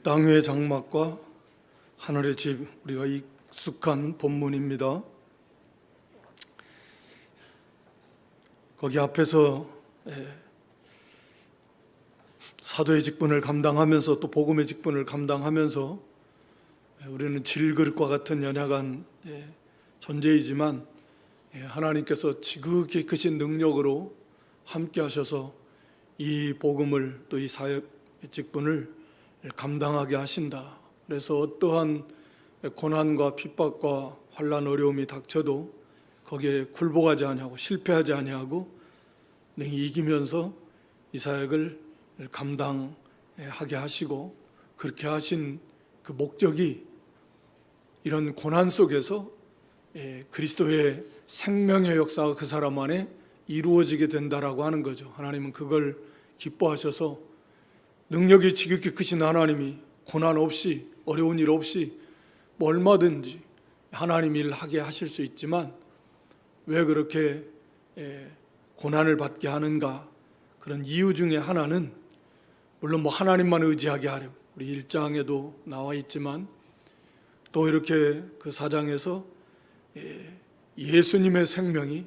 땅 위의 장막과 하늘의 집, 우리가 익숙한 본문입니다. 거기 앞에서 사도의 직분을 감당하면서 또 복음의 직분을 감당하면서 우리는 질그릇과 같은 연약한 존재이지만 하나님께서 지극히 크신 능력으로 함께 하셔서 이 복음을 또 이 사역 직분을 감당하게 하신다. 그래서 어떠한 고난과 핍박과 환난 어려움이 닥쳐도 거기에 굴복하지 아니하고 실패하지 아니하고 능히 이기면서 이 사역을 감당하게 하시고, 그렇게 하신 그 목적이 이런 고난 속에서 그리스도의 생명의 역사가 그 사람 안에 이루어지게 된다라고 하는 거죠. 하나님은 그걸 기뻐하셔서 능력이 지극히 크신 하나님이 고난 없이, 어려운 일 없이 얼마든지 하나님 일을 하게 하실 수 있지만 왜 그렇게 고난을 받게 하는가? 그런 이유 중에 하나는 물론 하나님만 의지하게 하려, 우리 1장에도 나와 있지만 또 이렇게 그 4장에서 예수님의 생명이,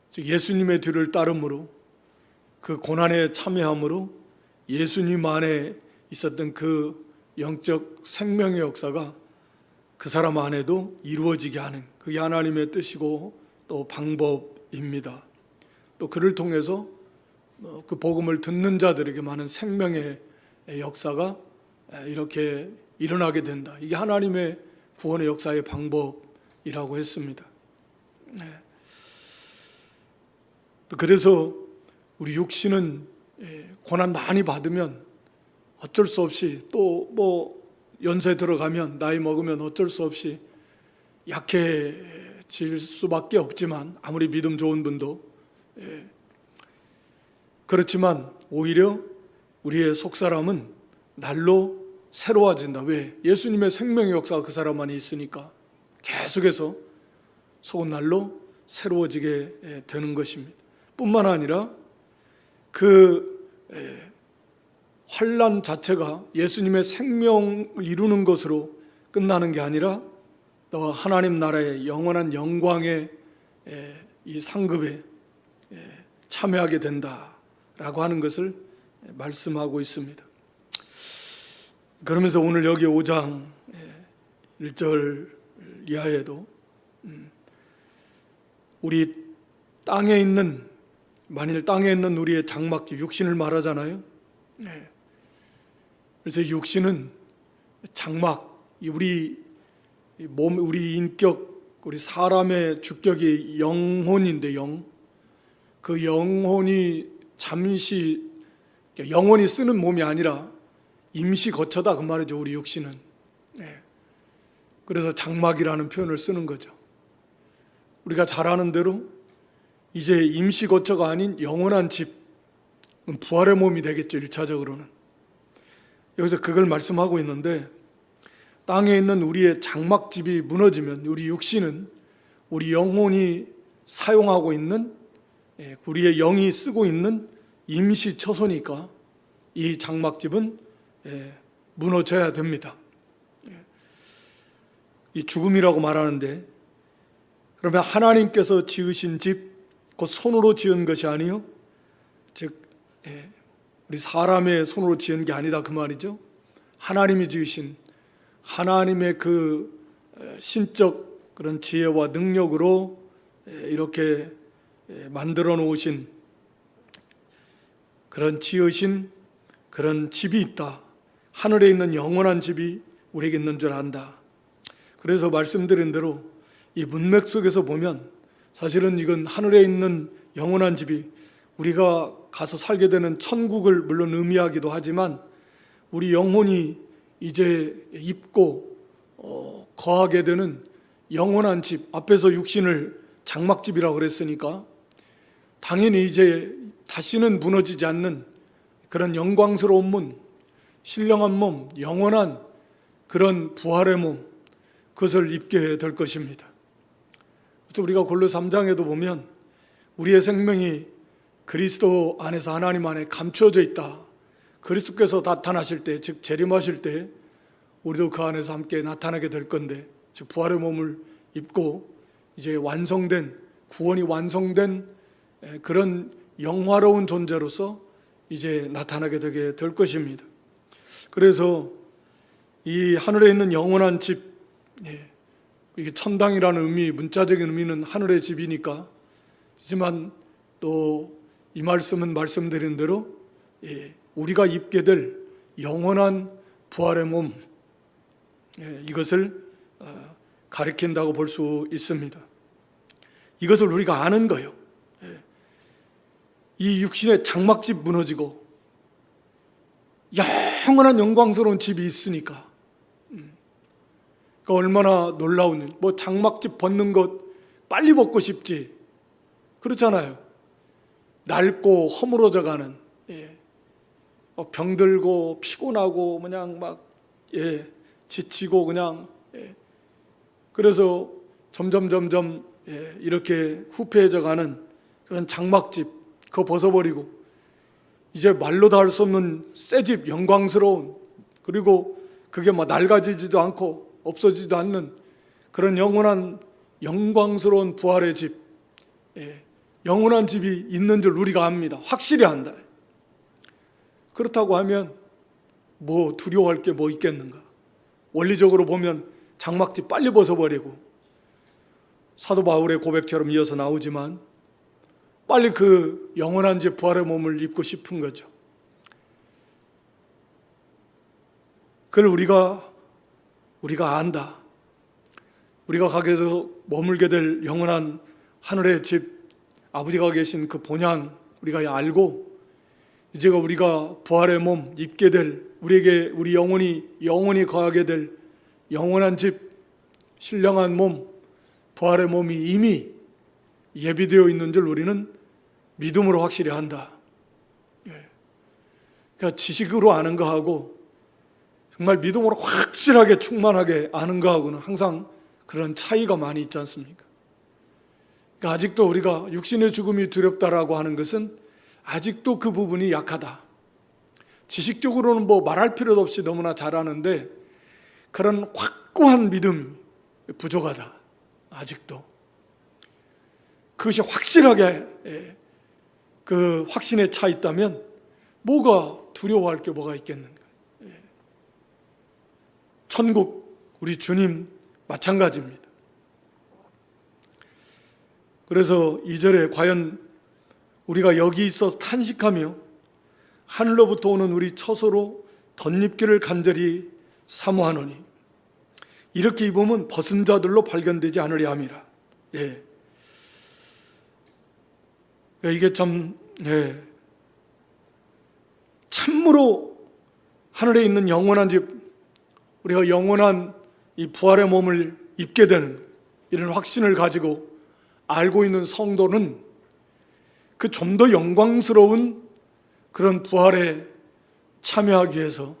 즉 예수님의 뒤를 따름으로, 그 고난에 참여함으로 예수님 안에 있었던 그 영적 생명의 역사가 그 사람 안에도 이루어지게 하는, 그게 하나님의 뜻이고 또 방법입니다. 또 그를 통해서 그 복음을 듣는 자들에게 많은 생명의 역사가 이렇게 일어나게 된다. 이게 하나님의 구원의 역사의 방법이라고 했습니다. 그래서 우리 육신은 고난 많이 받으면 어쩔 수 없이, 또 연세 들어가면, 나이 먹으면 어쩔 수 없이 약해질 수밖에 없지만, 아무리 믿음 좋은 분도 그렇지만 오히려 우리의 속사람은 날로 새로워진다. 왜? 예수님의 생명의 역사가 그 사람 안에 있으니까 계속해서 속은 날로 새로워지게 되는 것입니다. 뿐만 아니라 그 환난 자체가 예수님의 생명을 이루는 것으로 끝나는 게 아니라 또 하나님 나라의 영원한 영광의 이 상급에 참여하게 된다라고 하는 것을 말씀하고 있습니다. 그러면서 오늘 여기 5장 1절 이하에도 우리 땅에 있는, 만일 땅에 있는 우리의 장막집, 육신을 말하잖아요. 그래서 육신은 장막, 우리 몸, 우리 인격, 우리 사람의 주격이 영혼인데, 그 영혼이 잠시, 영원히 쓰는 몸이 아니라 임시 거처다, 그 말이죠. 우리 육신은. 그래서 장막이라는 표현을 쓰는 거죠. 우리가 잘 아는 대로 이제 임시 거처가 아닌 영원한 집, 부활의 몸이 되겠죠. 1차적으로는 여기서 그걸 말씀하고 있는데, 땅에 있는 우리의 장막집이 무너지면 우리 육신은, 우리 영혼이 사용하고 있는, 우리의 영이 쓰고 있는 임시 처소니까 이 장막집은 무너져야 됩니다. 이 죽음이라고 말하는데, 그러면 하나님께서 지으신 집, 곧 손으로 지은 것이 아니요, 즉 우리 사람의 손으로 지은 게 아니다, 그 말이죠. 하나님이 지으신, 하나님의 그 신적 그런 지혜와 능력으로 이렇게 만들어 놓으신, 그런 지으신 그런 집이 있다. 하늘에 있는 영원한 집이 우리에게 있는 줄 안다. 그래서 말씀드린 대로 이 문맥 속에서 보면 사실은 이건 하늘에 있는 영원한 집이 우리가 가서 살게 되는 천국을 물론 의미하기도 하지만, 우리 영혼이 이제 입고 거하게 되는 영원한 집, 앞에서 육신을 장막집이라고 그랬으니까 당연히 이제 다시는 무너지지 않는 그런 영광스러운 몸, 신령한 몸, 영원한 그런 부활의 몸, 그것을 입게 될 것입니다. 그래서 우리가 골로새 3장에도 보면 우리의 생명이 그리스도 안에서 하나님 안에 감추어져 있다. 그리스도께서 나타나실 때, 즉 재림하실 때 우리도 그 안에서 함께 나타나게 될 건데, 즉 부활의 몸을 입고 이제 완성된, 구원이 완성된 그런 영화로운 존재로서 이제 나타나게 되게 될 것입니다. 그래서 이 하늘에 있는 영원한 집, 이게 천당이라는 의미, 문자적인 의미는 하늘의 집이니까, 하지만 또 이 말씀은 말씀드린 대로 우리가 입게 될 영원한 부활의 몸, 이것을 가리킨다고 볼 수 있습니다. 이것을 우리가 아는 거예요. 이 육신의 장막집 무너지고 영원한 영광스러운 집이 있으니까, 그러니까 얼마나 놀라운 일. 뭐 장막집 벗는 것 빨리 벗고 싶지, 그렇잖아요. 낡고 허물어져가는, 병들고 피곤하고 그냥 막 지치고 그냥, 그래서 점점 이렇게 후패해져가는 그런 장막집, 그거 벗어버리고 이제 말로 다 할 수 없는 새 집, 영광스러운, 그리고 그게 뭐 낡아지지도 않고 없어지지도 않는 그런 영원한 영광스러운 부활의 집, 영원한 집이 있는 줄 우리가 압니다. 확실히 안다. 그렇다고 하면 뭐 두려워할 게 뭐 있겠는가. 원리적으로 보면 장막집 빨리 벗어버리고, 사도 바울의 고백처럼 이어서 나오지만 빨리 그 영원한 집 부활의 몸을 입고 싶은 거죠. 그걸 우리가 안다. 우리가 가게에서 머물게 될 영원한 하늘의 집, 아버지가 계신 그 본향 우리가 알고, 이제 우리가 부활의 몸 입게 될, 우리에게 우리 영원히 거하게 될 영원한 집, 신령한 몸, 부활의 몸이 이미 예비되어 있는 줄 우리는 믿음으로 확실히 한다. 그러니까 지식으로 아는 거하고 정말 믿음으로 확실하게 충만하게 아는 거하고는 항상 그런 차이가 많이 있지 않습니까? 그러니까 아직도 우리가 육신의 죽음이 두렵다라고 하는 것은 아직도 그 부분이 약하다. 지식적으로는 뭐 말할 필요도 없이 너무나 잘 아는데 그런 확고한 믿음 부족하다. 아직도. 그것이 확실하게 그 확신에 차 있다면 뭐가 두려워할 게 뭐가 있겠는가. 천국, 우리 주님 마찬가지입니다. 그래서 2절에 과연 우리가 여기 있어서 탄식하며 하늘로부터 오는 우리 처소로 덧입기를 간절히 사모하노니 이렇게 입으면 벗은 자들로 발견되지 않으려 함이라. 이게 참으로 하늘에 있는 영원한 집, 우리가 영원한 이 부활의 몸을 입게 되는 이런 확신을 가지고 알고 있는 성도는 그 좀 더 영광스러운 그런 부활에 참여하기 위해서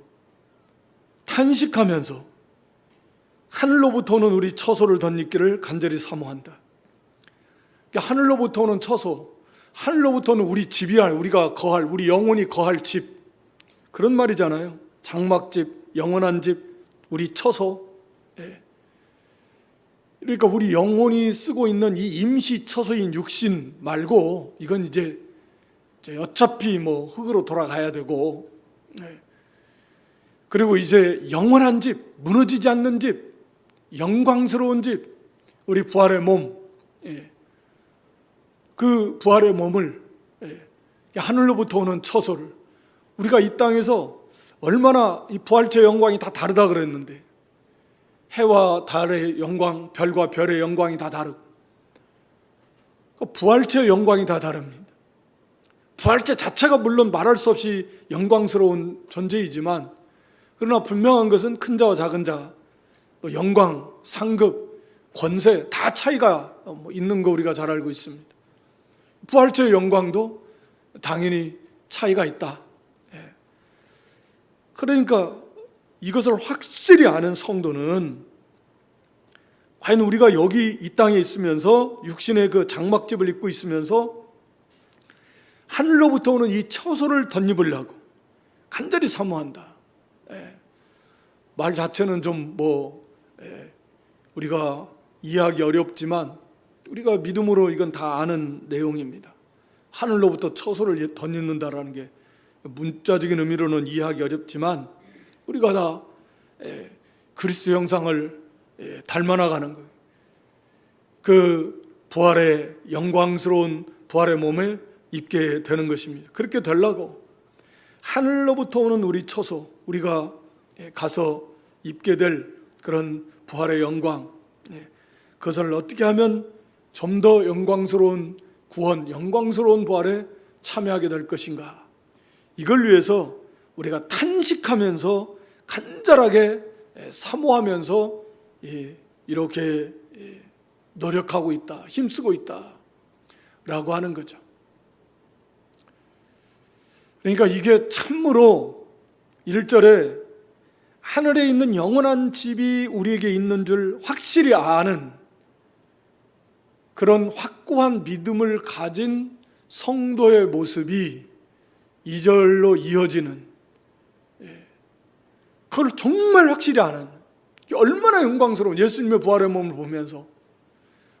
탄식하면서 하늘로부터 오는 우리 처소를 덧입기를 간절히 사모한다. 그러니까 하늘로부터 오는 처소, 하늘로부터 오는 우리 집이 아니라 우리가 거할, 우리 영혼이 거할 집, 그런 말이잖아요. 장막집, 영원한 집, 우리 처소. 그러니까 우리 영혼이 쓰고 있는 이 임시 처소인 육신 말고, 이건 이제 어차피 뭐 흙으로 돌아가야 되고, 그리고 이제 영원한 집, 무너지지 않는 집, 영광스러운 집, 우리 부활의 몸, 그 부활의 몸을, 하늘로부터 오는 처소를, 우리가 이 땅에서 얼마나 이 부활체의 영광이 다 다르다 그랬는데, 해와 달의 영광, 별과 별의 영광이 다 다르고, 부활체의 영광이 다 다릅니다. 부활체 자체가 물론 말할 수 없이 영광스러운 존재이지만, 그러나 분명한 것은 큰 자와 작은 자, 영광, 상급, 권세 다 차이가 있는 거 우리가 잘 알고 있습니다. 부활체의 영광도 당연히 차이가 있다. 그러니까 이것을 확실히 아는 성도는 과연 우리가 여기 이 땅에 있으면서 육신의 그 장막집을 입고 있으면서 하늘로부터 오는 이 처소를 덧입으려고 간절히 사모한다. 말 자체는 좀 우리가 이해하기 어렵지만 우리가 믿음으로 이건 다 아는 내용입니다. 하늘로부터 처소를 덧입는다라는 게 문자적인 의미로는 이해하기 어렵지만 우리가 다 그리스도 형상을 닮아나가는 거예요. 그 부활의 영광스러운 부활의 몸을 입게 되는 것입니다. 그렇게 되려고 하늘로부터 오는 우리 처소, 우리가 가서 입게 될 그런 부활의 영광, 그것을 어떻게 하면 좀 더 영광스러운 구원, 영광스러운 부활에 참여하게 될 것인가, 이걸 위해서 우리가 탄식하면서 간절하게 사모하면서 이렇게 노력하고 있다, 힘쓰고 있다 라고 하는 거죠. 그러니까 이게 참으로 1절에 하늘에 있는 영원한 집이 우리에게 있는 줄 확실히 아는 그런 확고한 믿음을 가진 성도의 모습이 2절로 이어지는, 그걸 정말 확실히 아는, 얼마나 영광스러운 예수님의 부활의 몸을 보면서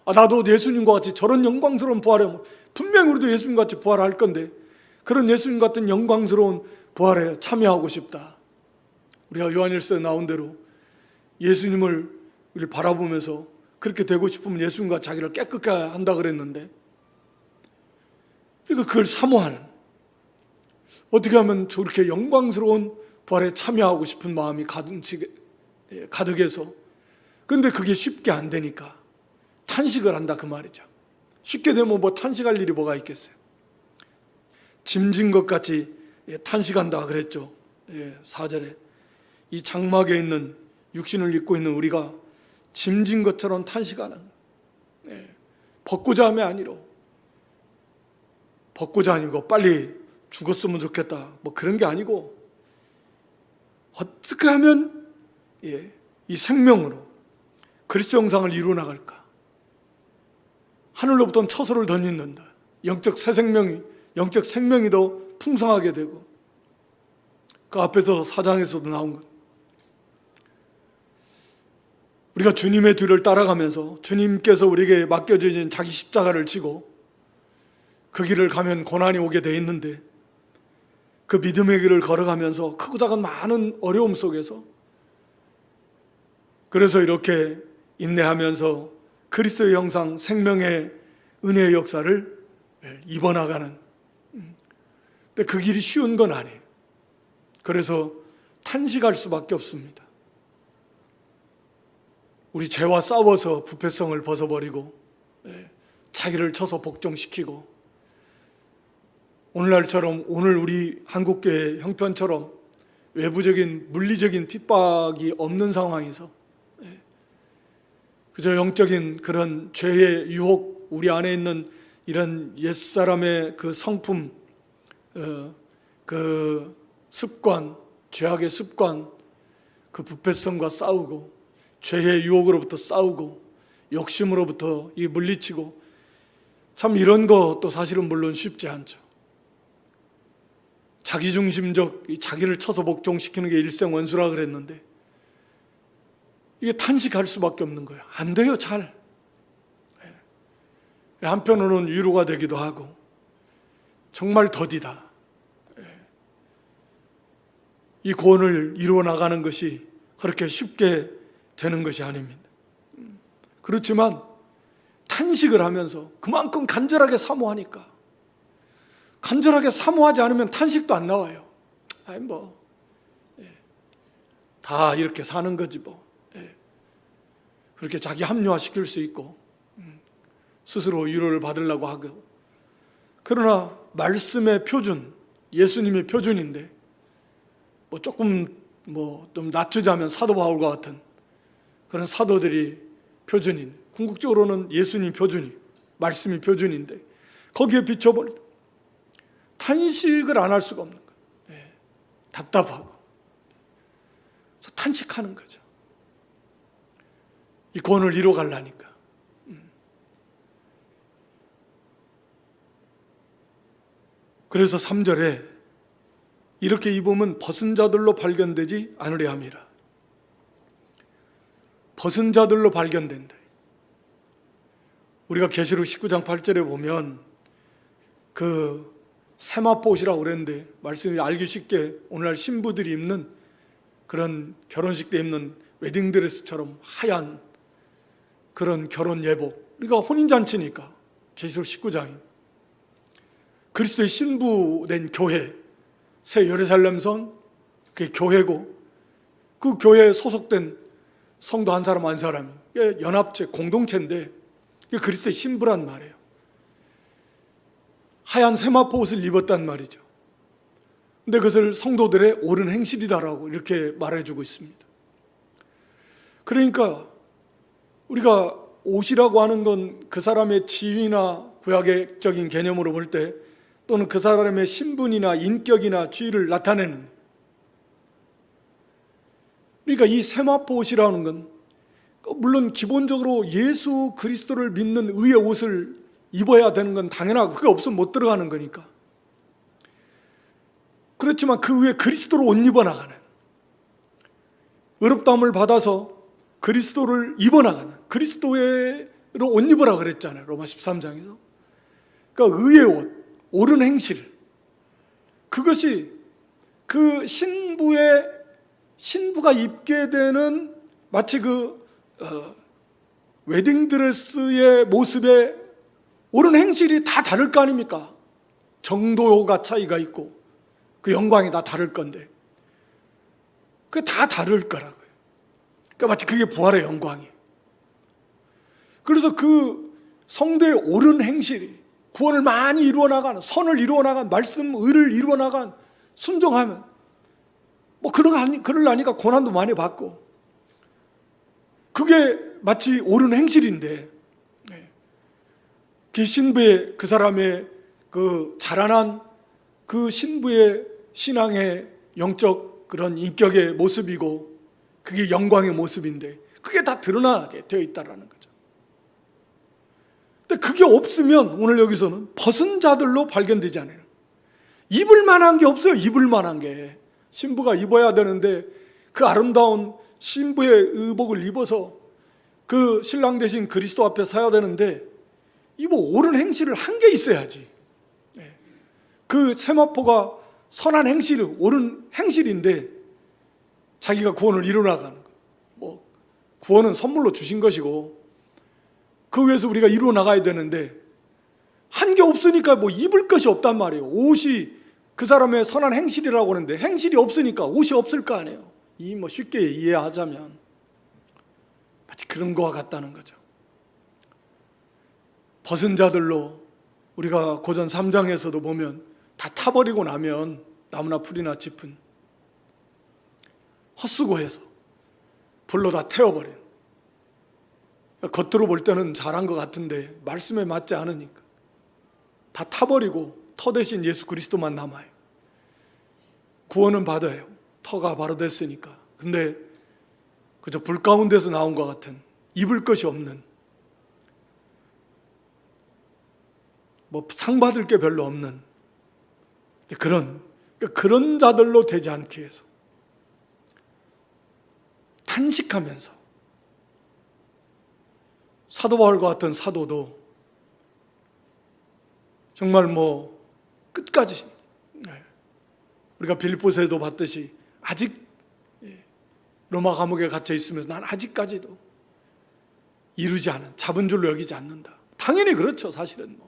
나도 예수님과 같이 저런 영광스러운 부활의 몸, 분명히 우리도 예수님과 같이 부활할 건데 그런 예수님 같은 영광스러운 부활에 참여하고 싶다. 우리가 요한일서에 나온 대로 예수님을 바라보면서 그렇게 되고 싶으면 예수님과 자기를 깨끗하게 한다 그랬는데, 그러니까 그걸 사모하는, 어떻게 하면 저렇게 영광스러운 부활에 참여하고 싶은 마음이 가득해서, 그런데 그게 쉽게 안 되니까 탄식을 한다 그 말이죠. 쉽게 되면 탄식할 일이 뭐가 있겠어요. 짐진 것 같이 탄식한다 그랬죠. 4절에 이 장막에 있는 육신을 입고 있는 우리가 짐진 것처럼 탄식하는, 벗고자 함이 아니로, 벗고자 아니고 빨리 죽었으면 좋겠다 그런 게 아니고, 어떻게 하면 이 생명으로 그리스도 형상을 이루어 나갈까, 하늘로부터 처소를 덧입는다, 영적 생명이 더 풍성하게 되고, 그 앞에서 4장에서도 나온 것, 우리가 주님의 뒤를 따라가면서 주님께서 우리에게 맡겨주신 자기 십자가를 지고 그 길을 가면 고난이 오게 돼 있는데, 그 믿음의 길을 걸어가면서 크고 작은 많은 어려움 속에서, 그래서 이렇게 인내하면서 그리스도의 형상, 생명의 은혜의 역사를 입어나가는, 근데 그 길이 쉬운 건 아니에요. 그래서 탄식할 수밖에 없습니다. 우리 죄와 싸워서 부패성을 벗어버리고 자기를 쳐서 복종시키고, 오늘날처럼, 오늘 우리 한국교회 형편처럼 외부적인 물리적인 핍박이 없는 상황에서 그저 영적인 그런 죄의 유혹, 우리 안에 있는 이런 옛사람의 그 성품, 그 습관, 죄악의 습관, 그 부패성과 싸우고, 죄의 유혹으로부터 싸우고, 욕심으로부터 물리치고, 참 이런 것도 사실은 물론 쉽지 않죠. 자기중심적, 자기를 쳐서 복종시키는 게 일생원수라 그랬는데, 이게 탄식할 수밖에 없는 거예요. 안 돼요, 잘. 한편으로는 위로가 되기도 하고, 정말 더디다. 이 구원을 이루어 나가는 것이 그렇게 쉽게 되는 것이 아닙니다. 그렇지만 탄식을 하면서 그만큼 간절하게 사모하니까, 간절하게 사모하지 않으면 탄식도 안 나와요. 다 이렇게 사는 거지 그렇게 자기 합리화시킬 수 있고, 스스로 위로를 받으려고 하고. 그러나 말씀의 표준, 예수님의 표준인데, 조금 좀 낮추자면 사도 바울과 같은 그런 사도들이 표준인, 궁극적으로는 예수님 표준이, 말씀이 표준인데, 거기에 비춰볼 탄식을 안 할 수가 없는 거예요. 답답하고. 그래서 탄식하는 거죠. 이 구원을 이루어 가려니까. 그래서 3절에 이렇게 입으면 벗은 자들로 발견되지 않으려 함이라. 벗은 자들로 발견된다. 우리가 계시록 19장 8절에 보면 그 세마포옷이라고 그랬는데, 말씀이 알기 쉽게 오늘날 신부들이 입는 그런 결혼식 때 입는 웨딩드레스처럼 하얀 그런 결혼 예복, 우리가 혼인잔치니까 계시록 19장이 그리스도의 신부된 교회, 새 예루살렘성, 그게 교회고, 그 교회에 소속된 성도 한 사람 한 사람이 연합체, 공동체인데 그게 그리스도의 신부란 말이에요. 하얀 세마포 옷을 입었단 말이죠. 근데 그것을 성도들의 옳은 행실이다라고 이렇게 말해주고 있습니다. 그러니까 우리가 옷이라고 하는 건 그 사람의 지위나 구약적인 개념으로 볼 때, 또는 그 사람의 신분이나 인격이나 지위를 나타내는, 그러니까 이 세마포 옷이라는 건 물론 기본적으로 예수 그리스도를 믿는 의의 옷을 입어야 되는 건 당연하고, 그게 없으면 못 들어가는 거니까. 그렇지만 그 위에 그리스도를 옷 입어나가는, 의롭다함을 받아서 그리스도를 입어나가는, 그리스도로 옷 입으라 그랬잖아요, 로마 13장에서. 그러니까 의의 옷, 옳은 행실, 그것이 그 신부가 입게 되는 마치 그 웨딩드레스의 모습의 옳은 행실이 다 다를 거 아닙니까? 정도가 차이가 있고 그 영광이 다 다를 건데, 그게 다 다를 거라고요. 그러니까 마치 그게 부활의 영광이에요. 그래서 그 성도의 옳은 행실이 구원을 많이 이루어나가는, 선을 이루어나간, 말씀, 의를 이루어나간, 순종하면 뭐 그러려니까 고난도 많이 받고, 그게 마치 옳은 행실인데, 그 신부의, 그 사람의 그 자라난 그 신부의 신앙의 영적 그런 인격의 모습이고, 그게 영광의 모습인데, 그게 다 드러나게 되어 있다라는 거죠. 근데 그게 없으면 오늘 여기서는 벗은 자들로 발견되지 않아요. 입을 만한 게 없어요. 입을 만한 게. 신부가 입어야 되는데 그 아름다운 신부의 의복을 입어서 그 신랑 대신 그리스도 앞에 서야 되는데, 이거 옳은 행실을 한 게 있어야지. 그 세마포가 선한 행실, 옳은 행실인데 자기가 구원을 이루어나가는 거. 뭐 구원은 선물로 주신 것이고 그 위해서 우리가 이루어나가야 되는데, 한 게 없으니까 뭐 입을 것이 없단 말이에요. 옷이 그 사람의 선한 행실이라고 하는데 행실이 없으니까 옷이 없을 거 아니에요. 이 뭐 쉽게 이해하자면 마치 그런 거와 같다는 거죠. 벗은 자들로, 우리가 고전 3장에서도 보면 다 타버리고 나면 나무나 풀이나 짚은 헛수고해서 불로 다 태워버린, 겉으로 볼 때는 잘한 것 같은데 말씀에 맞지 않으니까 다 타버리고 터 대신 예수 그리스도만 남아요. 구원은 받아요. 터가 바로 됐으니까. 근데 그저 불 가운데서 나온 것 같은, 입을 것이 없는, 뭐 상 받을 게 별로 없는 그런 자들로 되지 않기 위해서 탄식하면서, 사도 바울과 같은 사도도 정말 뭐 끝까지, 우리가 빌립보서에도 봤듯이 아직 로마 감옥에 갇혀 있으면서 난 아직까지도 이루지 않은, 잡은 줄로 여기지 않는다. 당연히 그렇죠, 사실은 뭐.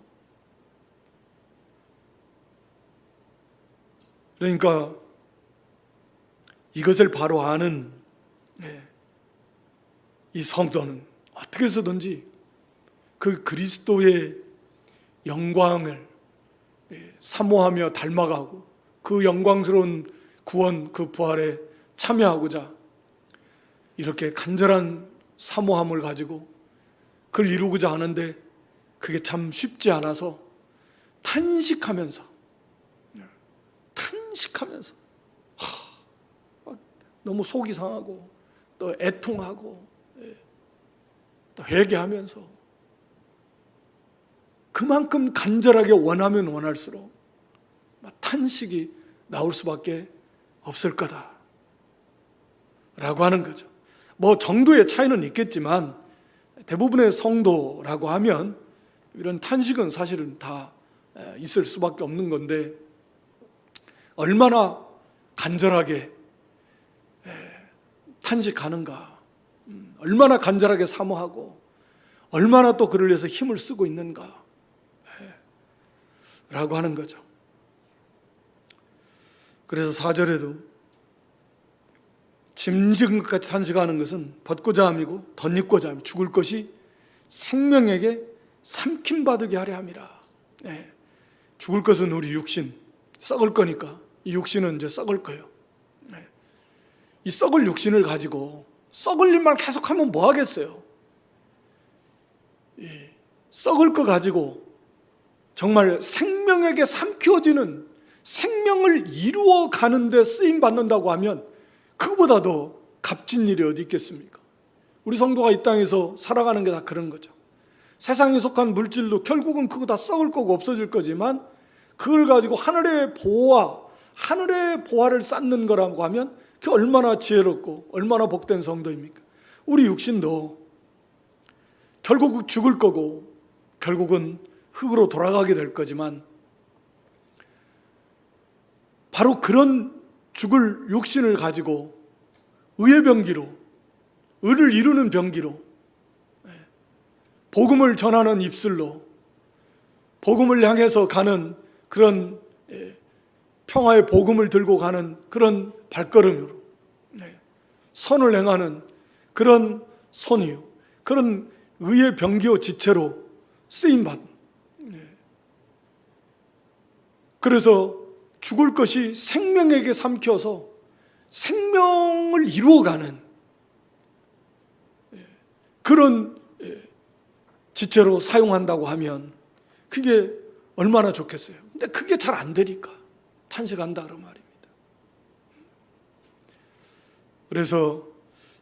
그러니까 이것을 바로 아는 이 성도는 어떻게 해서든지 그 그리스도의 영광을 사모하며 닮아가고, 그 영광스러운 구원, 그 부활에 참여하고자 이렇게 간절한 사모함을 가지고 그걸 이루고자 하는데, 그게 참 쉽지 않아서 탄식하면서 너무 속이 상하고 또 애통하고 또 회개하면서, 그만큼 간절하게 원하면 원할수록 탄식이 나올 수밖에 없을 거다 라고 하는 거죠. 뭐 정도의 차이는 있겠지만 대부분의 성도라고 하면 이런 탄식은 사실은 다 있을 수밖에 없는 건데, 얼마나 간절하게 탄식하는가, 얼마나 간절하게 사모하고 얼마나 또 그를 위해서 힘을 쓰고 있는가 라고 하는 거죠. 그래서 4절에도 짐진 것까지 탄식하는 것은 벗고자 함이고 덧입고자 함이 죽을 것이 생명에게 삼킴받게 하려 함이라. 죽을 것은 우리 육신, 썩을 거니까 이 육신은 이제 썩을 거예요. 이 썩을 육신을 가지고 썩을 일만 계속하면 뭐 하겠어요? 썩을 거 가지고 정말 생명에게 삼키어지는, 생명을 이루어 가는데 쓰임 받는다고 하면 그거보다 더 값진 일이 어디 있겠습니까? 우리 성도가 이 땅에서 살아가는 게 다 그런 거죠. 세상에 속한 물질도 결국은 그거 다 썩을 거고 없어질 거지만, 그걸 가지고 하늘의 보화를 쌓는 거라고 하면 그게 얼마나 지혜롭고 얼마나 복된 성도입니까? 우리 육신도 결국 죽을 거고 결국은 흙으로 돌아가게 될 거지만, 바로 그런 죽을 육신을 가지고 의의 병기로, 의를 이루는 병기로, 복음을 전하는 입술로, 복음을 향해서 가는 그런 평화의 복음을 들고 가는 그런 발걸음으로, 선을 행하는 그런 손이요, 그런 의의 병기요 지체로 쓰임받은, 그래서 죽을 것이 생명에게 삼켜서 생명을 이루어가는 그런 지체로 사용한다고 하면 그게 얼마나 좋겠어요. 근데 그게 잘 안 되니까 탄식한다 그런 말입니다. 그래서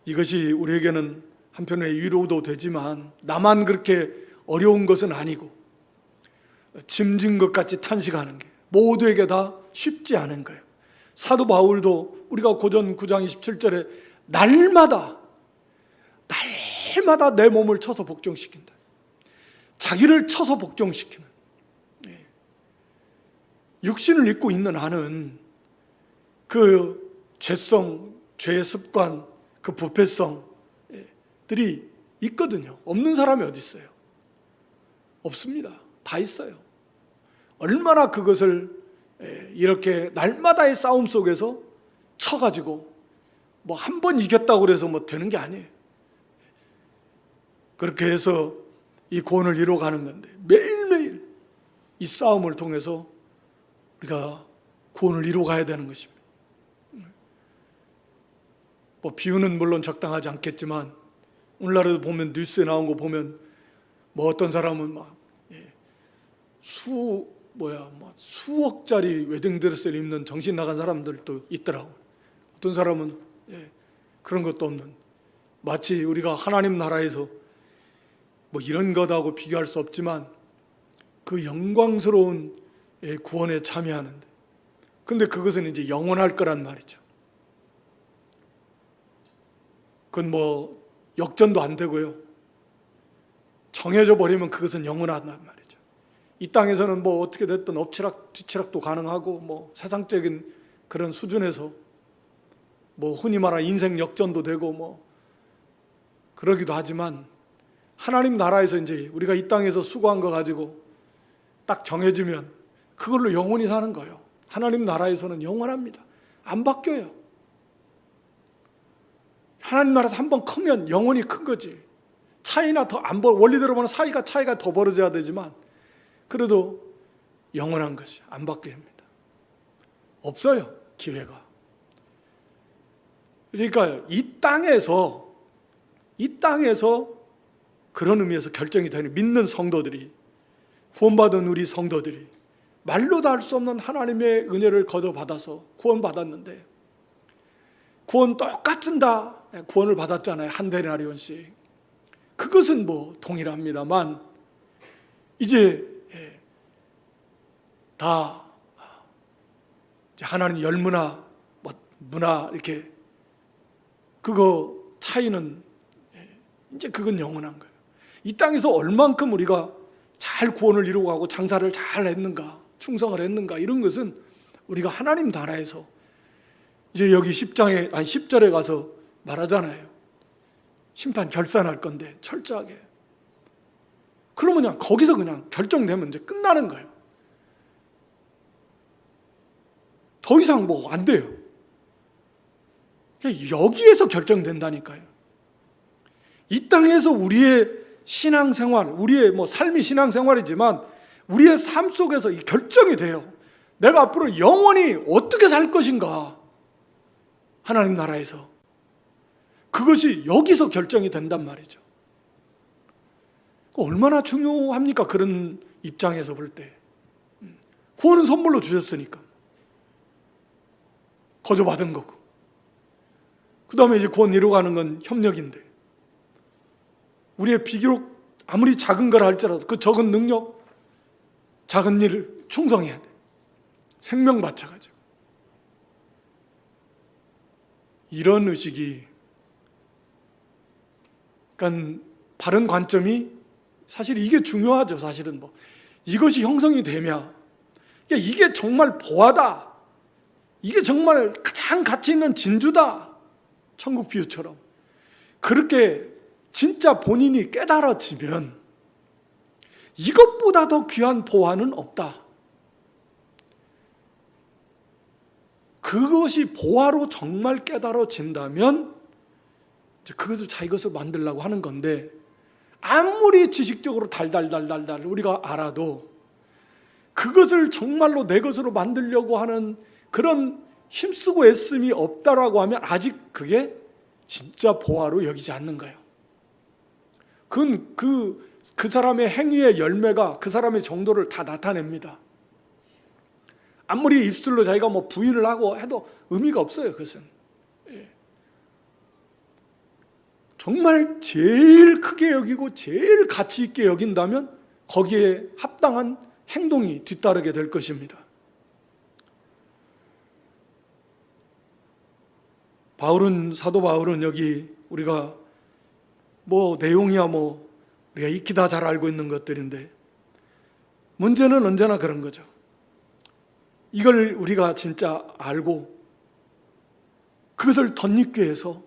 이것이 우리에게는 한편의 위로도 되지만 나만 그렇게 어려운 것은 아니고, 짐진 것 같이 탄식하는 게 모두에게 다 쉽지 않은 거예요. 사도 바울도 우리가 고전 9장 27절에 날마다 내 몸을 쳐서 복종시킨다, 자기를 쳐서 복종시키는, 육신을 입고 있는 나는 그 죄성, 죄의 습관, 그 부패성들이 있거든요. 없는 사람이 어디 있어요? 없습니다. 다 있어요. 얼마나 그것을 이렇게 날마다의 싸움 속에서 쳐가지고 뭐 한 번 이겼다고 그래서 뭐 되는 게 아니에요. 그렇게 해서 이 구원을 이루어가는 건데, 매일매일 이 싸움을 통해서 우리가 구원을 이루어가야 되는 것입니다. 뭐 비유는 물론 적당하지 않겠지만, 오늘날에도 보면 뉴스에 나온 거 보면 뭐 어떤 사람은 막 수억짜리 웨딩드레스를 입는 정신 나간 사람들도 있더라고요. 어떤 사람은 그런 것도 없는, 마치 우리가 하나님 나라에서 뭐 이런 것하고 비교할 수 없지만 그 영광스러운 구원에 참여하는데, 근데 그것은 이제 영원할 거란 말이죠. 그건 뭐 역전도 안 되고요, 정해져 버리면 그것은 영원하단 말이죠. 이 땅에서는 뭐 어떻게 됐든 엎치락 뒤치락도 가능하고, 뭐 세상적인 그런 수준에서 뭐 흔히 말하는 인생 역전도 되고 뭐 그러기도 하지만, 하나님 나라에서 이제 우리가 이 땅에서 수고한 거 가지고 딱 정해지면 그걸로 영원히 사는 거예요. 하나님 나라에서는 영원합니다. 안 바뀌어요. 하나님 나라에서 한번 크면 영원히 큰 거지. 차이나 더 안 벌, 원리대로 보면 차이가 더 벌어져야 되지만 그래도 영원한 것이 안 바뀝니다. 없어요, 기회가. 그러니까 이 땅에서 그런 의미에서 결정이 되는, 믿는 성도들이, 구원받은 우리 성도들이 말로 다 할 수 없는 하나님의 은혜를 거저받아서 구원받았는데, 구원 똑같은 다 구원을 받았잖아요. 한 데나리온씩. 그것은 뭐 동일합니다만, 이제 다 하나님 열무나 뭐 무나 이렇게 그거 차이는 이제 그건 영원한 거예요. 이 땅에서 얼만큼 우리가 잘 구원을 이루고 가고 장사를 잘 했는가, 충성을 했는가, 이런 것은 우리가 하나님 나라에서 이제 여기 10절에 가서 말하잖아요. 심판 결산할 건데 철저하게. 그러면 그냥 거기서 그냥 결정되면 이제 끝나는 거예요. 더 이상 뭐 안 돼요. 여기에서 결정된다니까요. 이 땅에서 우리의 신앙생활, 우리의 뭐 삶이 신앙생활이지만 우리의 삶 속에서 이 결정이 돼요. 내가 앞으로 영원히 어떻게 살 것인가, 하나님 나라에서. 그것이 여기서 결정이 된단 말이죠. 얼마나 중요합니까? 그런 입장에서 볼 때. 구원은 선물로 주셨으니까. 거저 받은 거고. 그 다음에 이제 구원 이루어가는 건 협력인데, 우리의 비교록 아무리 작은 걸 할지라도 그 적은 능력, 작은 일을 충성해야 돼. 생명 바쳐가지고. 이런 의식이, 그러니까 바른 관점이, 사실 이게 중요하죠. 사실은 뭐 이것이 형성이 되면, 이게 정말 보화다, 이게 정말 가장 가치 있는 진주다, 천국 비유처럼. 그렇게 진짜 본인이 깨달아지면 이것보다 더 귀한 보화는 없다. 그것이 보화로 정말 깨달아진다면 그것을 자기 것을 만들려고 하는 건데, 아무리 지식적으로 달달달달달 우리가 알아도 그것을 정말로 내 것으로 만들려고 하는 그런 힘쓰고 애씀이 없다라고 하면 아직 그게 진짜 보화로 여기지 않는 거예요. 그건 그 사람의 행위의 열매가 그 사람의 정도를 다 나타냅니다. 아무리 입술로 자기가 뭐 부인을 하고 해도 의미가 없어요. 그것은 정말 제일 크게 여기고 제일 가치 있게 여긴다면 거기에 합당한 행동이 뒤따르게 될 것입니다. 사도 바울은 여기 우리가 뭐 내용이야 뭐 우리가 익히 다 잘 알고 있는 것들인데, 문제는 언제나 그런 거죠. 이걸 우리가 진짜 알고 그것을 덧입기 위해서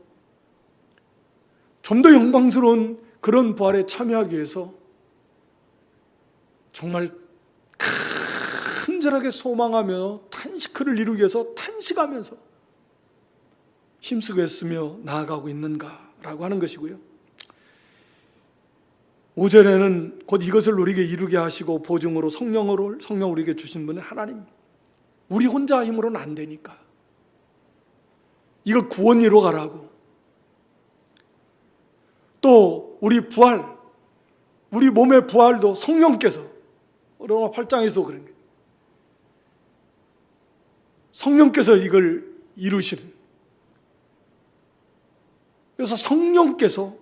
좀 더 영광스러운 그런 부활에 참여하기 위해서 정말 간절하게 소망하며 그를 이루기 위해서 탄식하면서 힘쓰고 애쓰며 나아가고 있는가라고 하는 것이고요. 5절에는 곧 이것을 우리에게 이루게 하시고 보증으로 성령 우리에게 주신 분은 하나님. 우리 혼자 힘으로는 안 되니까. 이거 구원 이루어가라고. 또 우리 부활, 우리 몸의 부활도 성령께서, 로마 8장에서 그런 거예요. 성령께서 이걸 이루시는. 그래서 성령께서,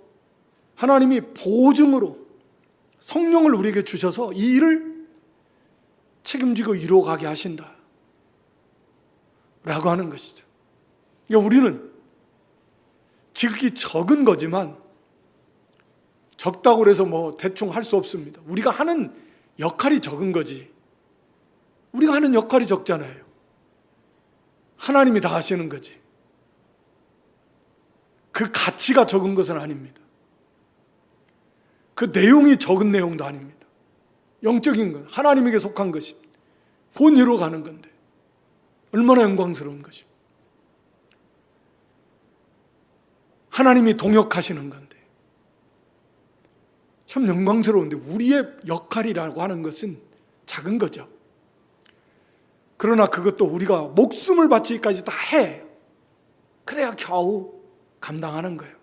하나님이 보증으로 성령을 우리에게 주셔서 이 일을 책임지고 이루어가게 하신다 라고 하는 것이죠. 그러니까 우리는 지극히 적은 거지만, 적다고 해서 뭐 대충 할 수 없습니다. 우리가 하는 역할이 적은 거지. 우리가 하는 역할이 적잖아요. 하나님이 다 하시는 거지. 그 가치가 적은 것은 아닙니다. 그 내용이 적은 내용도 아닙니다. 영적인 건 하나님에게 속한 것입니다. 곧 이루어가는 건데 얼마나 영광스러운 것입니다. 하나님이 동역하시는 건데 참 영광스러운데, 우리의 역할이라고 하는 것은 작은 거죠. 그러나 그것도 우리가 목숨을 바치기까지 다 해. 그래야 겨우 감당하는 거예요.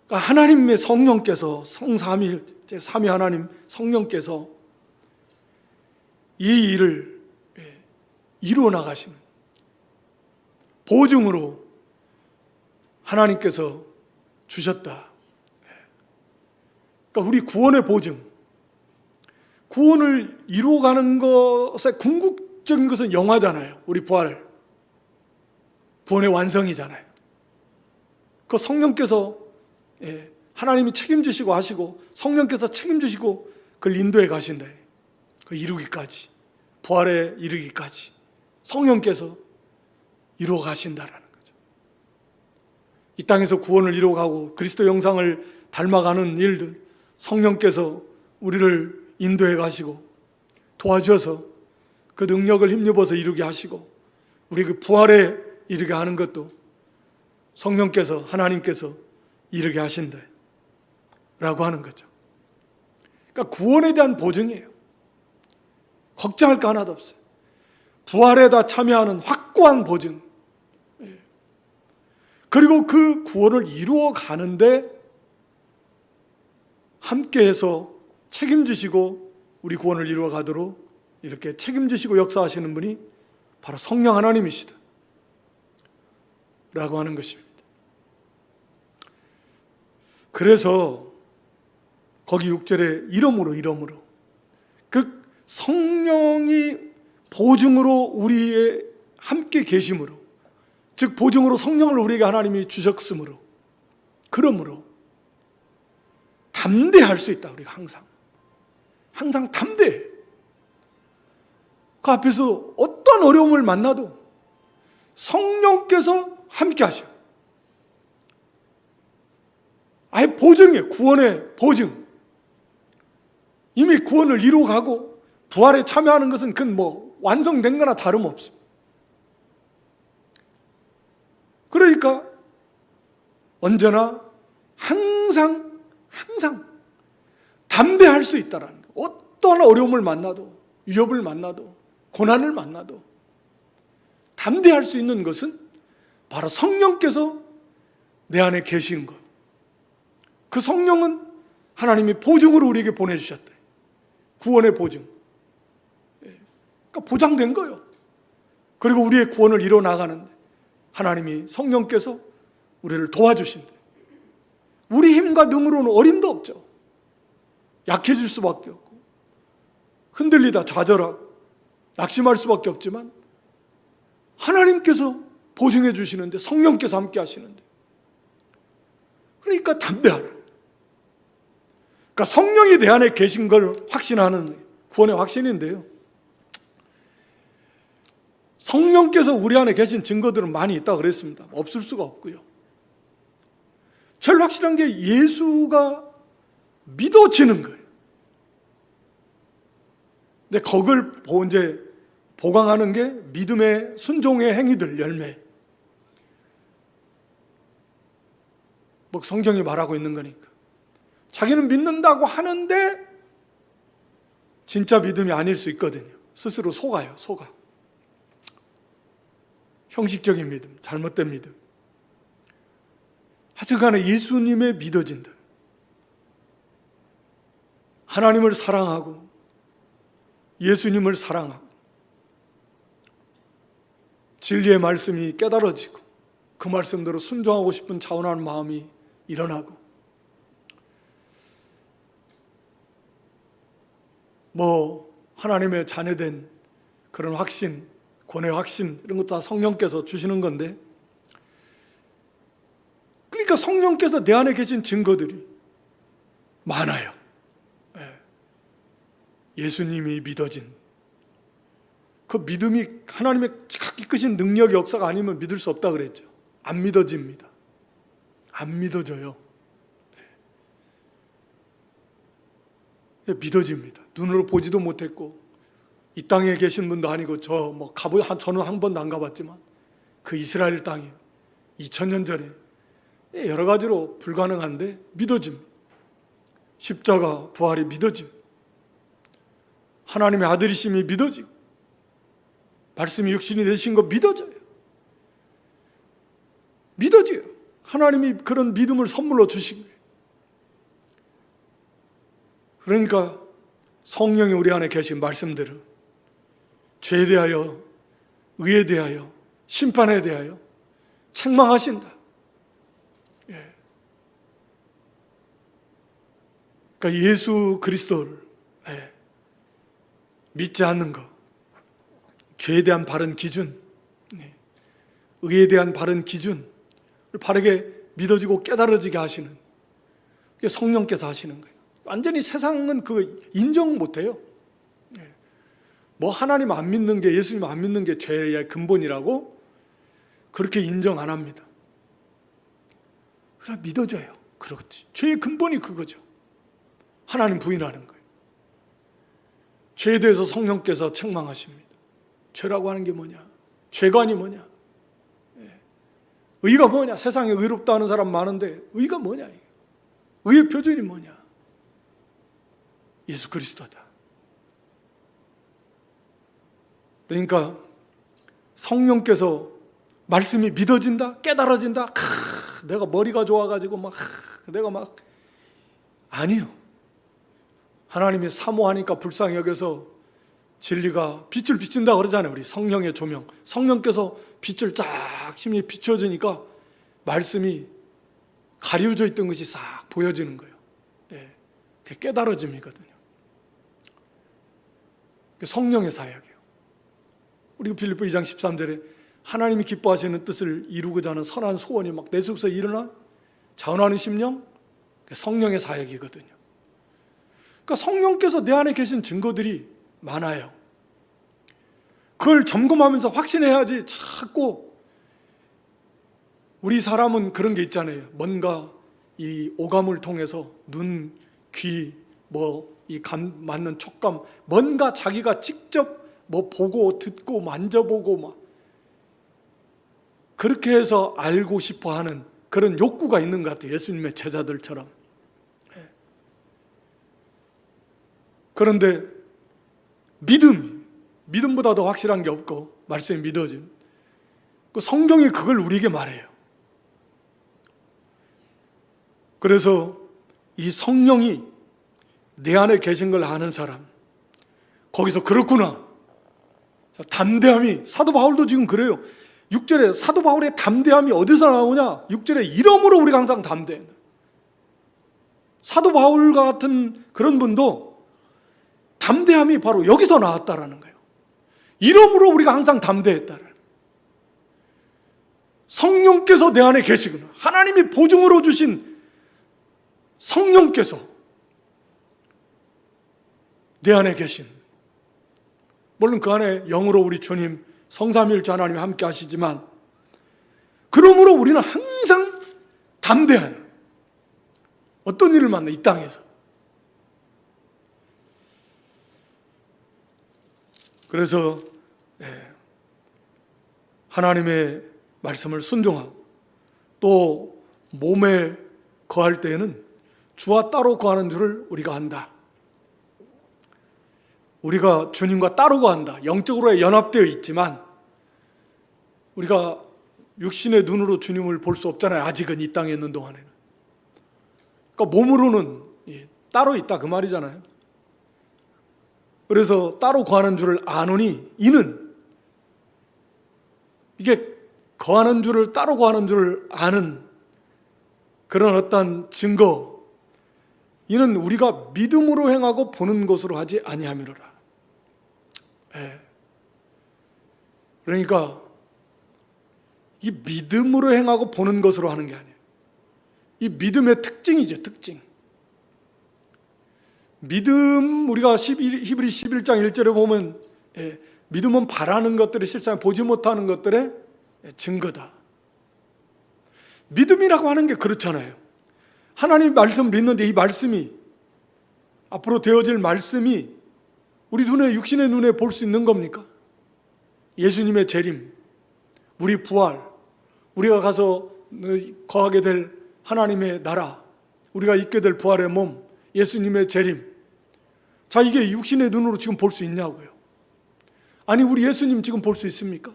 그러니까 하나님의 성령께서, 성삼위 하나님 성령께서 이 일을 이루어 나가시는 보증으로 하나님께서 주셨다. 그러니까 우리 구원의 보증, 구원을 이루어가는 것의 궁극 극적인 것은 영화잖아요. 우리 구원의 완성이잖아요. 그 성령께서 하나님이 책임지시고 하시고 성령께서 책임지시고 그걸 인도해 가신다. 그 이루기까지, 부활에 이르기까지 성령께서 이루어 가신다라는 거죠. 이 땅에서 구원을 이루어가고 그리스도 형상을 닮아가는 일들, 성령께서 우리를 인도해 가시고 도와주셔서 그 능력을 힘입어서 이루게 하시고 우리 그 부활에 이르게 하는 것도 성령께서, 하나님께서 이르게 하신다 라고 하는 거죠. 그러니까 구원에 대한 보증이에요. 걱정할 거 하나도 없어요. 부활에 다 참여하는 확고한 보증. 그리고 그 구원을 이루어 가는데 함께해서 책임지시고 우리 구원을 이루어 가도록 이렇게 책임지시고 역사하시는 분이 바로 성령 하나님이시다 라고 하는 것입니다. 그래서 거기 6절에 이러므로 그 성령이 보증으로 우리의 함께 계심으로, 즉 보증으로 성령을 우리에게 하나님이 주셨으므로, 그러므로 담대할 수 있다. 우리가 항상 담대해. 그 앞에서 어떤 어려움을 만나도 성령께서 함께 하셔. 아예 보증이에요. 구원의 보증. 이미 구원을 이루어가고 부활에 참여하는 것은 그건 완성된 거나 다름없어. 그러니까 언제나 항상 담대할 수 있다라는 거. 어떤 어려움을 만나도, 위협을 만나도, 고난을 만나도 담대할 수 있는 것은 바로 성령께서 내 안에 계시는 거예요. 그 성령은 하나님이 보증으로 우리에게 보내주셨대. 구원의 보증. 그러니까 보장된 거예요. 그리고 우리의 구원을 이뤄 나가는데 하나님이 성령께서 우리를 도와주신대. 우리 힘과 능으로는 어림도 없죠. 약해질 수밖에 없고 흔들리다 좌절하고 낙심할 수밖에 없지만 하나님께서 보증해 주시는데, 성령께서 함께 하시는데, 그러니까 담대하라. 그러니까 성령이 내 안에 계신 걸 확신하는 구원의 확신인데요, 성령께서 우리 안에 계신 증거들은 많이 있다고 그랬습니다. 없을 수가 없고요. 제일 확실한 게 예수가 믿어지는 거예요. 근데 그걸 이제 보강하는 게 믿음의 순종의 행위들, 열매. 성경이 말하고 있는 거니까. 자기는 믿는다고 하는데 진짜 믿음이 아닐 수 있거든요. 스스로 속아요. 형식적인 믿음, 잘못된 믿음. 하여튼간에 예수님의 믿어진다. 하나님을 사랑하고 예수님을 사랑하고 진리의 말씀이 깨달아지고 그 말씀대로 순종하고 싶은 차원한 마음이 일어나고 하나님의 자녀된 그런 확신, 권의 확신, 이런 것도 다 성령께서 주시는 건데, 그러니까 성령께서 내 안에 계신 증거들이 많아요. 예수님이 믿어진 그 믿음이 하나님의 이끄신 능력의 역사가 아니면 믿을 수 없다 그랬죠. 안 믿어집니다. 안 믿어져요. 믿어집니다. 눈으로 보지도 못했고 이 땅에 계신 분도 아니고 저는 한 번도 안 가봤지만 그 이스라엘 땅에 2000년 전에 여러 가지로 불가능한데 믿어집니다. 십자가 부활이 믿어집니다. 하나님의 아들이심이 믿어지고 말씀이 육신이 되신 거 믿어져요. 믿어져요. 하나님이 그런 믿음을 선물로 주신 거예요. 그러니까 성령이 우리 안에 계신 말씀들은 죄에 대하여, 의에 대하여, 심판에 대하여 책망하신다. 그러니까 예수 그리스도를 믿지 않는 것, 죄에 대한 바른 기준, 의에 대한 바른 기준을 바르게 믿어지고 깨달아지게 하시는, 그게 성령께서 하시는 거예요. 완전히 세상은 그 인정 못해요. 뭐 하나님 안 믿는 게, 예수님 안 믿는 게 죄의 근본이라고 그렇게 인정 안 합니다. 그냥 믿어줘요. 그렇지. 죄의 근본이 그거죠. 하나님 부인하는 거예요. 죄에 대해서 성령께서 책망하십니다. 죄라고 하는 게 뭐냐? 죄관이 뭐냐? 의가 뭐냐? 세상에 의롭다 하는 사람 많은데 의가 뭐냐? 의의 표준이 뭐냐? 예수 그리스도다. 그러니까 성령께서 말씀이 믿어진다? 깨달아진다? 내가 머리가 좋아가지고 내가 아니요. 하나님이 사모하니까 불쌍히 여겨서 진리가 빛을 비춘다 그러잖아요. 우리 성령의 조명. 성령께서 빛을 쫙 심히 비춰주니까 말씀이 가려져 있던 것이 싹 보여지는 거예요. 그게 깨달아짐이거든요. 그게 성령의 사역이에요. 우리 빌립보 2장 13절에 하나님이 기뻐하시는 뜻을 이루고자 하는 선한 소원이 막 내 속에서 일어나 자원하는 심령, 그게 성령의 사역이거든요. 그러니까 성령께서 내 안에 계신 증거들이 많아요. 그걸 점검하면서 확신해야지. 자꾸 우리 사람은 그런 게 있잖아요. 뭔가 이 오감을 통해서 눈, 귀, 이 맞는 촉감, 뭔가 자기가 직접 보고 듣고 만져보고 그렇게 해서 알고 싶어 하는 그런 욕구가 있는 것 같아요. 예수님의 제자들처럼. 그런데 믿음보다 더 확실한 게 없고 말씀이 믿어진 그 성경이 그걸 우리에게 말해요. 그래서 이 성령이 내 안에 계신 걸 아는 사람, 거기서 그렇구나, 담대함이, 사도 바울도 지금 그래요. 6절에 사도 바울의 담대함이 어디서 나오냐? 6절에 이러므로 우리가 항상 담대해. 사도 바울과 같은 그런 분도 담대함이 바로 여기서 나왔다라는 거예요. 이러므로 우리가 항상 담대했다라는 거예요. 성령께서 내 안에 계시구나. 하나님이 보증으로 주신 성령께서 내 안에 계신, 물론 그 안에 영으로 우리 주님 성삼위일체 하나님이 함께 하시지만, 그러므로 우리는 항상 담대해요. 어떤 일을 만나, 이 땅에서. 그래서 하나님의 말씀을 순종하고 또 몸에 거할 때에는 주와 따로 거하는 줄을 우리가 안다. 우리가 주님과 따로 거한다. 영적으로 연합되어 있지만 우리가 육신의 눈으로 주님을 볼 수 없잖아요. 아직은 이 땅에 있는 동안에는. 그러니까 몸으로는 따로 있다 그 말이잖아요. 그래서 따로 거하는 줄을 아노니, 이는 이게 거하는 줄을, 따로 거하는 줄을 아는 그런 어떤 증거, 이는 우리가 믿음으로 행하고 보는 것으로 하지 아니함이로라. 그러니까 이 믿음으로 행하고 보는 것으로 하는 게 아니에요. 이 믿음의 특징이죠, 특징. 믿음, 우리가 히브리 11장 1절에 보면 믿음은 바라는 것들이 실상 보지 못하는 것들의 증거다. 믿음이라고 하는 게 그렇잖아요. 하나님 말씀 믿는데 이 말씀이, 앞으로 되어질 말씀이 우리 눈에, 육신의 눈에 볼 수 있는 겁니까? 예수님의 재림, 우리 부활, 우리가 가서 거하게 될 하나님의 나라, 우리가 입게 될 부활의 몸, 예수님의 재림. 자, 이게 육신의 눈으로 지금 볼 수 있냐고요. 아니, 우리 예수님 지금 볼 수 있습니까?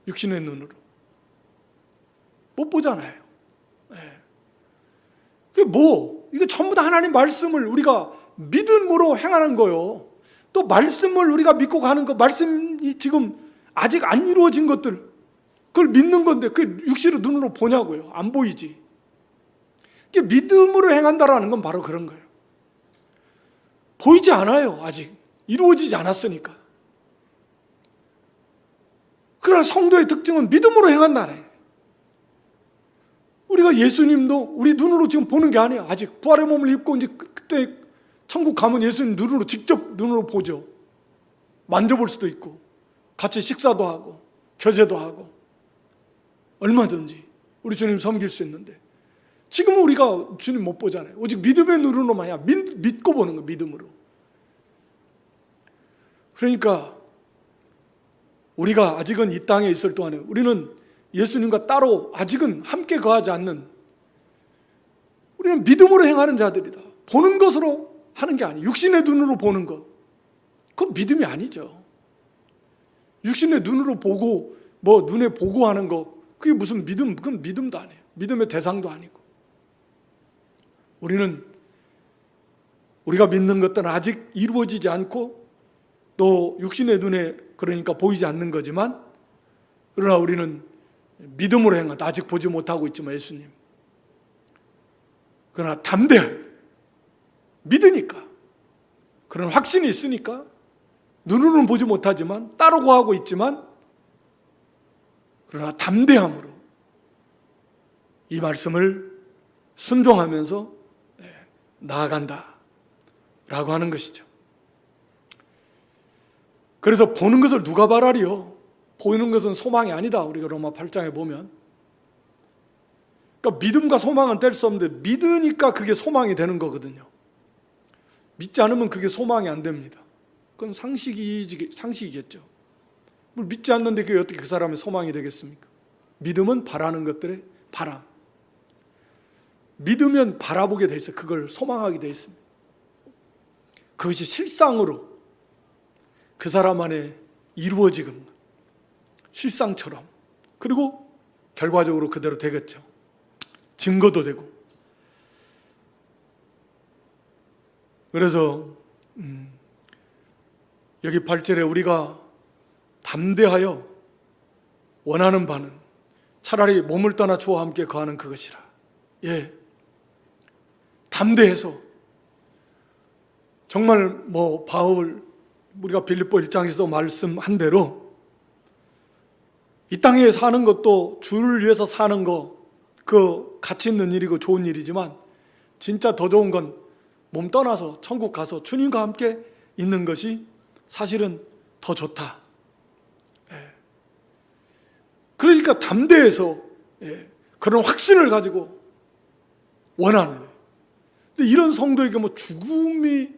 육신의 눈으로 못 보잖아요. 그게 이거 전부 다 하나님 말씀을 우리가 믿음으로 행하는 거요. 또 말씀을 우리가 믿고 가는 거, 말씀이 지금 아직 안 이루어진 것들, 그걸 믿는 건데 그게 육신의 눈으로 보냐고요. 안 보이지. 이게 믿음으로 행한다라는 건 바로 그런 거예요. 보이지 않아요. 아직 이루어지지 않았으니까. 그러나 성도의 특징은 믿음으로 행한다네. 우리가 예수님도 우리 눈으로 지금 보는 게 아니에요. 아직 부활의 몸을 입고 이제 그때 천국 가면 예수님 눈으로 직접 눈으로 보죠. 만져볼 수도 있고 같이 식사도 하고 교제도 하고 얼마든지 우리 주님 섬길 수 있는데, 지금은 우리가 주님 못 보잖아요. 오직 믿음의 눈으로만 믿고 보는 거예요. 믿음으로. 그러니까 우리가 아직은 이 땅에 있을 동안에 우리는 예수님과 따로 아직은 함께 거하지 않는, 우리는 믿음으로 행하는 자들이다. 보는 것으로 하는 게 아니에요. 육신의 눈으로 보는 것, 그건 믿음이 아니죠. 육신의 눈으로 보고 눈에 보고 하는 거, 그게 무슨 믿음, 그건 믿음도 아니에요. 믿음의 대상도 아니고. 우리가 믿는 것들은 아직 이루어지지 않고 또 육신의 눈에 그러니까 보이지 않는 거지만, 그러나 우리는 믿음으로 행한다. 아직 보지 못하고 있지만 예수님. 그러나 담대해. 믿으니까. 그런 확신이 있으니까 눈으로는 보지 못하지만 따로 거하고 있지만, 그러나 담대함으로 이 말씀을 순종하면서 나아간다 라고 하는 것이죠. 그래서 보는 것을 누가 바라리요? 보이는 것은 소망이 아니다. 우리가 로마 8장에 보면. 그러니까 믿음과 소망은 뗄 수 없는데, 믿으니까 그게 소망이 되는 거거든요. 믿지 않으면 그게 소망이 안 됩니다. 그건 상식이겠죠. 믿지 않는데 그게 어떻게 그 사람의 소망이 되겠습니까? 믿음은 바라는 것들의 바람. 믿으면 바라보게 돼 있어요. 그걸 소망하게 돼 있습니다. 그것이 실상으로 그 사람 안에 이루어지는 실상처럼, 그리고 결과적으로 그대로 되겠죠. 증거도 되고. 그래서 여기 8절에 우리가 담대하여 원하는 바는 차라리 몸을 떠나 주와 함께 거하는 그것이라. 담대해서 정말 바울, 우리가 빌립보 1장에서도 말씀한 대로 이 땅에 사는 것도 주를 위해서 사는 거, 그 가치 있는 일이고 좋은 일이지만, 진짜 더 좋은 건 몸 떠나서 천국 가서 주님과 함께 있는 것이 사실은 더 좋다. 그러니까 담대해서 그런 확신을 가지고 원하는. 근데 이런 성도에게 죽음이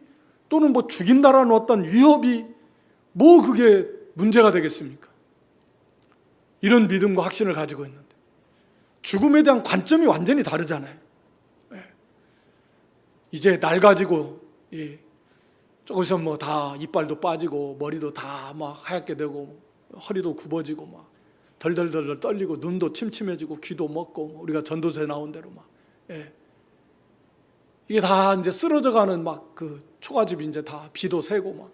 또는 죽인다라는 어떤 위협이 그게 문제가 되겠습니까? 이런 믿음과 확신을 가지고 있는데 죽음에 대한 관점이 완전히 다르잖아요. 이제 날 가지고 조금씩 다 이빨도 빠지고 머리도 다 하얗게 되고 허리도 굽어지고 덜덜덜 떨리고 눈도 침침해지고 귀도 먹고 우리가 전도서에 나온 대로 이게 다 이제 쓰러져가는 그 초가집이 이제 다 비도 새고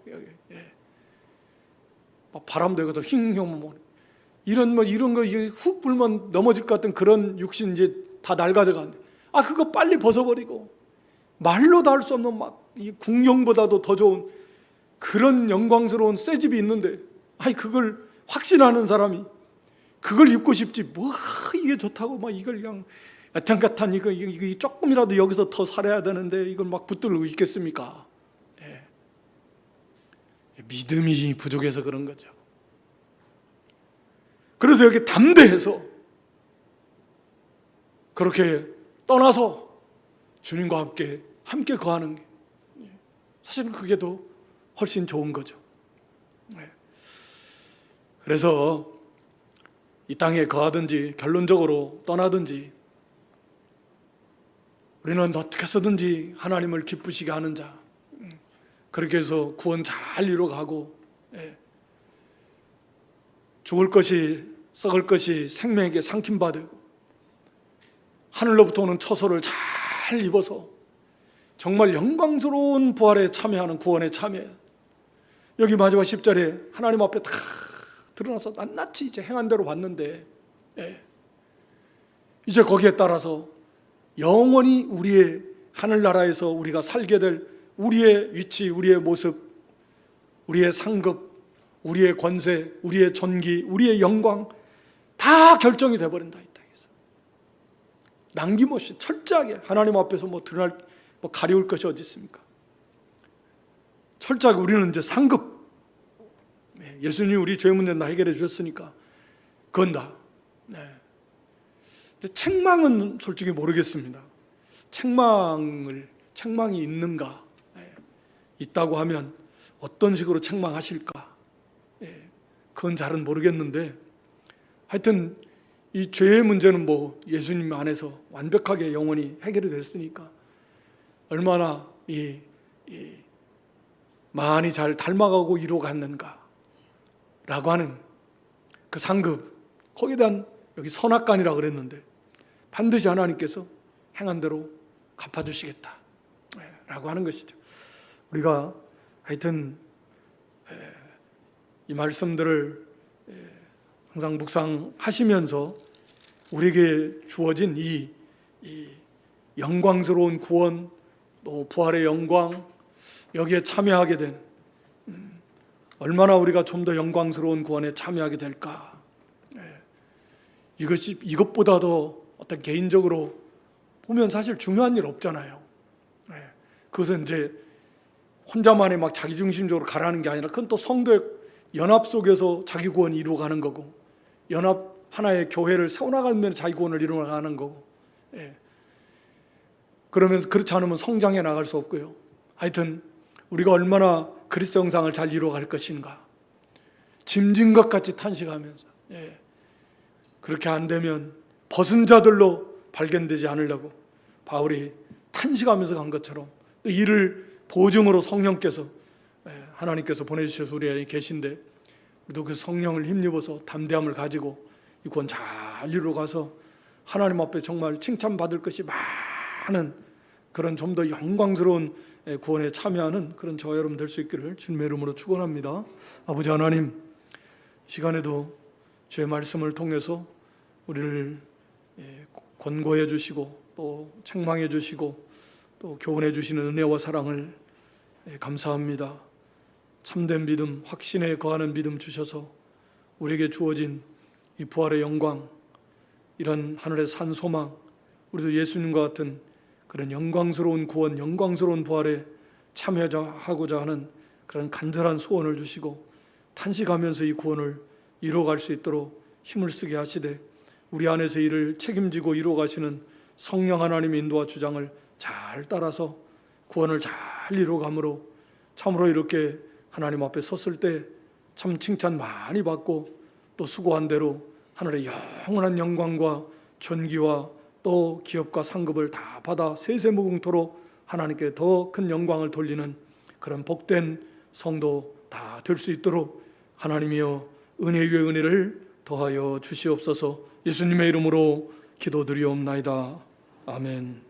바람도 여기서 힝 이런 거 훅 불면 넘어질 것 같은 그런 육신 이제 다 낡아져가는데, 그거 빨리 벗어버리고 말로 다 할 수 없는 이 궁령보다도 더 좋은 그런 영광스러운 새 집이 있는데, 그걸 확신하는 사람이 그걸 입고 싶지 이게 좋다고 이걸 그냥 야탄가탄 이거 조금이라도 여기서 더 살아야 되는데 이걸 붙들고 있겠습니까? 믿음이 부족해서 그런 거죠. 그래서 여기 담대해서 그렇게 떠나서 주님과 함께 거하는 게 사실은 그게 더 훨씬 좋은 거죠. 그래서 이 땅에 거하든지 결론적으로 떠나든지 우리는 어떻게 해서든지 하나님을 기쁘시게 하는 자, 그렇게 해서 구원 잘 이루어가고 죽을 것이 썩을 것이 생명에게 삼킴바 되고 하늘로부터 오는 처소를 잘 입어서 정말 영광스러운 부활에 참여하는, 구원에 참여해. 여기 마지막 10절에 하나님 앞에 다 드러나서 낱낱이 이제 행한 대로 봤는데 이제 거기에 따라서 영원히 우리의 하늘나라에서 우리가 살게 될 우리의 위치, 우리의 모습, 우리의 상급, 우리의 권세, 우리의 존귀, 우리의 영광 다 결정이 돼버린다, 이 땅에서. 남김없이 철저하게 하나님 앞에서 드러날, 가려울 것이 어디 있습니까? 철저하게 우리는 이제 상급, 예수님이 우리 죄 문제 다 해결해 주셨으니까 그건 다. 책망은 솔직히 모르겠습니다. 책망이 있는가? 있다고 하면 어떤 식으로 책망하실까? 그건 잘은 모르겠는데, 하여튼 이 죄의 문제는 예수님 안에서 완벽하게 영원히 해결이 됐으니까 얼마나 많이 잘 닮아가고 이루어갔는가 라고 하는 그 상급, 거기에 대한 여기 선악간이라 그랬는데 반드시 하나님께서 행한 대로 갚아주시겠다 라고 하는 것이죠. 우리가 하여튼 이 말씀들을 항상 묵상하시면서 우리에게 주어진 이 영광스러운 구원, 또 부활의 영광, 여기에 참여하게 된, 얼마나 우리가 좀 더 영광스러운 구원에 참여하게 될까. 이것보다 더 어떤 개인적으로 보면 사실 중요한 일 없잖아요. 그것은 이제 혼자만의 자기중심적으로 가라는 게 아니라, 그건 또 성도의 연합 속에서 자기 구원이 이루어가는 거고, 연합 하나의 교회를 세워나가면 자기 구원을 이루어가는 거고, 그러면 그렇지 않으면 성장해 나갈 수 없고요. 하여튼 우리가 얼마나 그리스도 형상을 잘 이루어갈 것인가, 짐진 것 같이 탄식하면서, 그렇게 안 되면 벗은 자들로 발견되지 않으려고 바울이 탄식하면서 간 것처럼 이를 보증으로 성령께서, 하나님께서 보내주셔서 우리 안에 계신데, 우리도 그 성령을 힘입어서 담대함을 가지고 이 구원 잘 이루어가서 하나님 앞에 정말 칭찬받을 것이 많은 그런 좀 더 영광스러운 구원에 참여하는 그런 저와 여러분 될 수 있기를 주님의 이름으로 축원합니다. 아버지 하나님, 시간에도 주의 말씀을 통해서 우리를 권고해 주시고 또 책망해 주시고 또 교훈해 주시는 은혜와 사랑을 감사합니다. 참된 믿음, 확신에 거하는 믿음 주셔서 우리에게 주어진 이 부활의 영광, 이런 하늘의 산 소망, 우리도 예수님과 같은 그런 영광스러운 구원, 영광스러운 부활에 참여하고자 하는 그런 간절한 소원을 주시고 탄식하면서 이 구원을 이루어갈 수 있도록 힘을 쓰게 하시되, 우리 안에서 이를 책임지고 이루어가시는 성령 하나님의 인도와 주장을 잘 따라서 구원을 잘 이루어감으로 참으로 이렇게 하나님 앞에 섰을 때 참 칭찬 많이 받고 또 수고한 대로 하늘의 영원한 영광과 존귀와 또 기업과 상급을 다 받아 세세무궁토록 하나님께 더 큰 영광을 돌리는 그런 복된 성도 다 될 수 있도록 하나님이여 은혜 위에 은혜를 더하여 주시옵소서. 예수님의 이름으로 기도드리옵나이다. 아멘.